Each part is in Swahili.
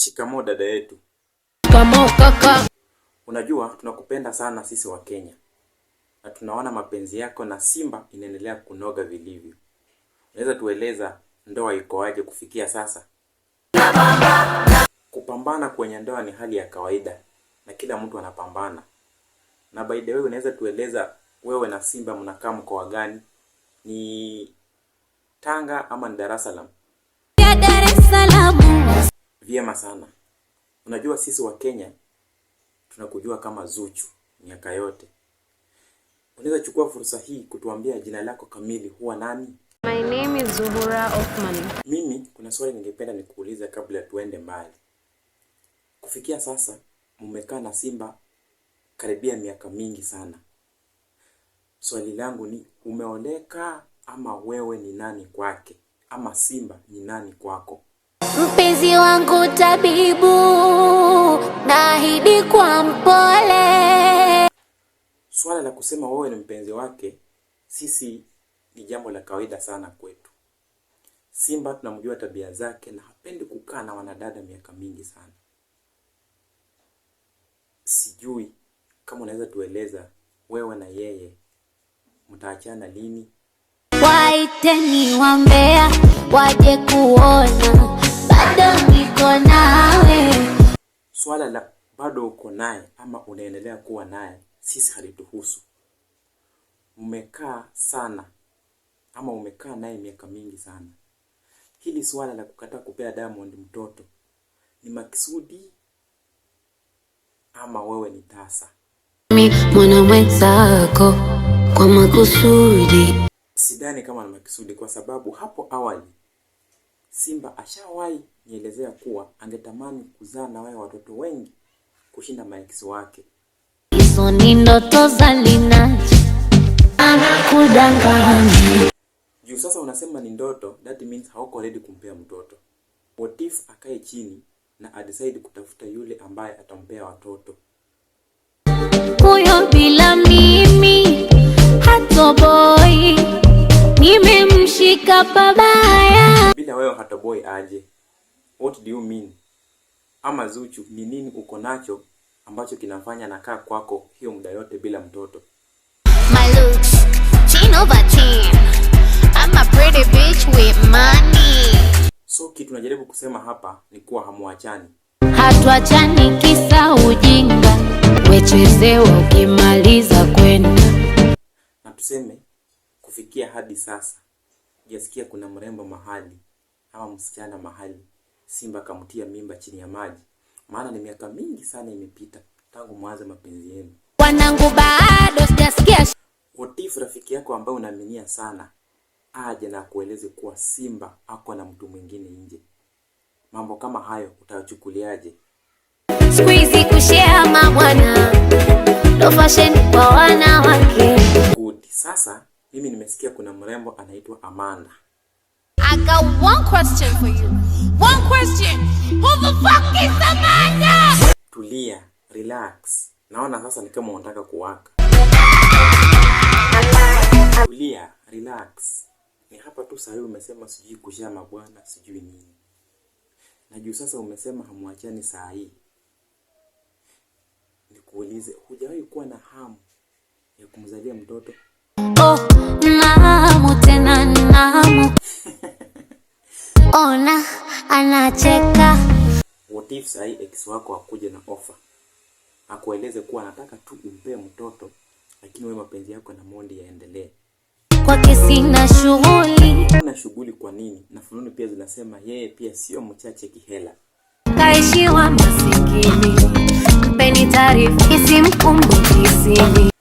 Shikamoo dada yetu. Shikamoo kaka. Unajua tunakupenda sana sisi wa Kenya. Na tunaona mapenzi yako na Simba inaendelea kunoga vilivyo. Unaweza tueleza ndoa iko aje kufikia sasa? Kupambana kwenye ndoa ni hali ya kawaida na kila mtu anapambana. Na by the way unaweza tueleza wewe na Simba mnakaa mkoa gani? Ni Tanga ama ni Dar es Salaam? Ya Dar es Salaam. Vyema sana. Unajua sisi wa Kenya tunakujua kama Zuchu miaka yote. Unaweza chukua fursa hii kutuambia jina lako kamili huwa nani? My name is Zuhura Othman. Mimi kuna swali ningependa nikuulize kabla tuende mbali. Kufikia sasa mmekaa na Simba karibia miaka mingi sana. Swali langu ni umeoleka ama wewe ni nani kwake? Ama Simba ni nani kwako? Mpenzi wangu tabibu, naahidi kwa mpole. Swala la kusema wewe ni mpenzi wake sisi ni jambo la kawaida sana kwetu. Simba tunamjua tabia zake na hapendi kukaa na wanadada miaka mingi sana. Sijui kama unaweza tueleza wewe na yeye mtaachana lini? Waiteni wambea waje kuona bado niko nawe. Swala la bado uko naye ama unaendelea kuwa naye sisi halituhusu. Umekaa sana ama umekaa naye miaka mingi sana. Hili swala la kukataa kupea Diamond mtoto ni maksudi ama wewe ni tasa? Mwana mwenzako kwa makusudi. Sidhani kama ni maksudi kwa sababu hapo awali Simba ashawahi nielezea kuwa angetamani kuzaa na wewe watoto wengi kushinda maex wake. Hizo ni ndoto za Linaji. Anakudanganya. Juu sasa unasema ni ndoto, that means hauko ready kumpea mtoto. What if akae chini na decide kutafuta yule ambaye atampea watoto? Huyo bila mimi hatoboi. Nimemshika pabaya. Bila wewe hatoboi aje? What do you mean? Ama Zuchu ni nini uko nacho ambacho kinafanya nakaa kwako hiyo muda yote bila mtoto? My looks, 10/10. I'm a pretty bitch with money. So kitu najaribu kusema hapa ni kuwa hamuachani. Hatuachani kisa ujinga. Wechezewa ukimaliza kwenda. Na tuseme kufikia hadi sasa hujasikia kuna mrembo mahali ama msichana mahali Simba kamtia mimba chini ya maji? Maana ni miaka mingi sana imepita tangu mwanze mapenzi yenu. Wanangu bado sijasikia. What if rafiki yako ambaye unaaminia sana aje na kueleze kuwa Simba ako na mtu mwingine nje? Mambo kama hayo utachukuliaje? Squeezy kushare mabwana. No fashion kwa wanawake. Good. Sasa mimi nimesikia kuna mrembo anaitwa Amanda. I got one question for you. One question. Who the fuck is Amanda? Tulia, relax. Naona sasa ni kama unataka kuwaka. Tulia, relax. Ni hapa tu sasa umesema sijui kushia mabwana, sijui nini. Na juu sasa umesema hamuachani saa hii. Nikuulize, hujawahi kuwa na hamu ya kumzalia mtoto? Oh, namu tena namu. Ona, anacheka. What if sahi ex wako akuje na offer? Akueleze kuwa anataka tu umpe mtoto, lakini wewe mapenzi yako na Mondi yaendelee. Kwa kesi na shughuli. Una shughuli kwa nini? Na fununu pia zinasema yeye pia sio mchache kihela. Kaishiwa masikini. Mpeni taarifa isimkumbuki sini.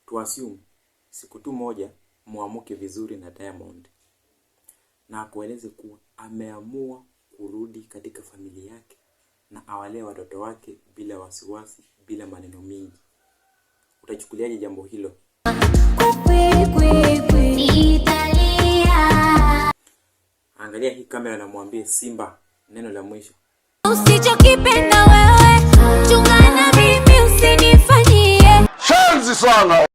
Tuassume siku tu moja muamuke vizuri na Diamond. Na akueleze kuwa ameamua kurudi katika familia yake na awalee watoto wake bila wasiwasi, bila maneno mingi. Utachukuliaje jambo hilo? Angalia hii kamera na muambie Simba neno la mwisho. Usichokipenda wewe, chungana mimi usinifanyie. Shanzi sana.